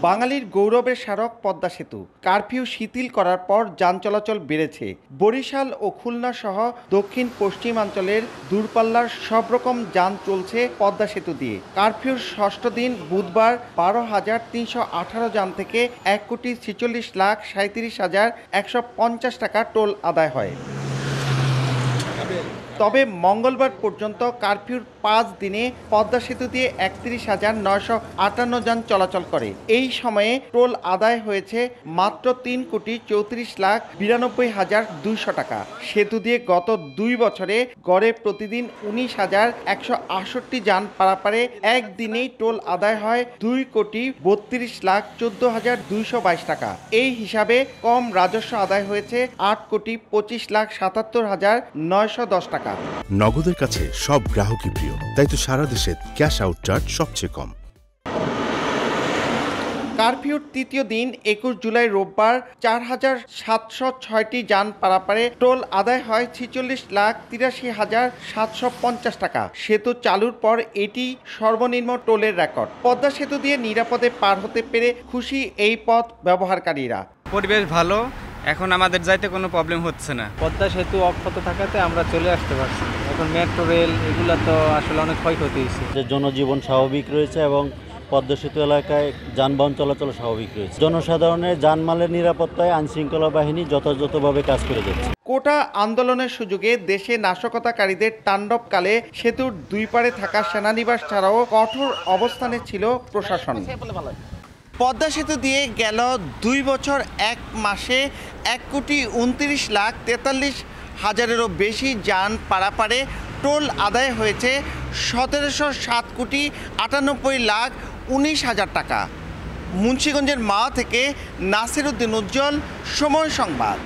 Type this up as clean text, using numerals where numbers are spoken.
বাঙালির গৌরবের স্মারক পদ্মা সেতু কারফিউ শিথিল করার পর যান চলাচল বেড়েছে। বরিশাল ও খুলনা সহ দক্ষিণ পশ্চিমাঞ্চলের দূরপাল্লার সব রকম যান চলছে পদ্মা সেতু দিয়ে। কারফিউর ষষ্ঠ দিন বুধবার 12,318 যান থেকে 1,46,37,150 টাকা টোল আদায় হয়। তবে মঙ্গলবার পর্যন্ত কারফিউর 5 দিনে পদ্মা সেতু দিয়ে 31,958 যান চলাচল করে। এই সময়ে টোল আদায় হয়েছে মাত্র 3,34,92,200 টাকা। সেতু দিয়ে গত 2 বছরে গড়ে প্রতিদিন 19,168 যান পারাপারে একদিনেই টোল আদায় হয় 2,32,14,222 টাকা। এই হিসাবে কম রাজস্ব আদায় হয়েছে 8,25,77,910 টাকা। নগদের কাছে সব গ্রাহকই প্রিয়, তাই তো সারা দেশে ক্যাশ আউট চার্জ সবচেয়ে কম। কারফিউর তৃতীয় দিন 21 জুলাই রোববার 4,706টি যান পারাপারে টোল আদায় হয় 46,83,750 টাকা। সেতু চালুর পর এটি সর্বনিম্ন টোলের রেকর্ড। পদ্মা সেতু দিয়ে নিরাপদে পার হতে পেরে খুশি এই পথ ব্যবহারকারীরা। পরিবেশ ভালো, এখন আমাদের যাইতে কোনো প্রবলেম হচ্ছে না। পদ্মা সেতু অক্ষত থাকাতে আমরা চলে আসতে পারছি। এখন মেট্রো রেল এগুলো তো আসলে অনেক ক্ষয়ক্ষতি হয়েছে। যে জনজীবন স্বাভাবিক রয়েছে এবং পদ্মা সেতু এলাকায় যানবাহন চলাচল স্বাভাবিক রয়েছে। জনসাধারণের জানমালের নিরাপত্তায় আইনশৃঙ্খলা বাহিনী যথাযথভাবে কাজ করে যাচ্ছে। কোটা আন্দোলনের সুযোগে দেশে নাশকতাকারীদের তাণ্ডবকালে সেতুর দুই পারে থাকা সেনানিবাস ছাড়াও কঠোর অবস্থানে ছিল প্রশাসন। পদ্মা সেতু দিয়ে গেল 2 বছর 1 মাসে 1,29,43,000-এরও বেশি যান পারাপারে টোল আদায় হয়েছে 17,98,19,000 টাকা। মুন্সিগঞ্জের মা থেকে নাসির উদ্দিন উজ্জ্বল, সময় সংবাদ।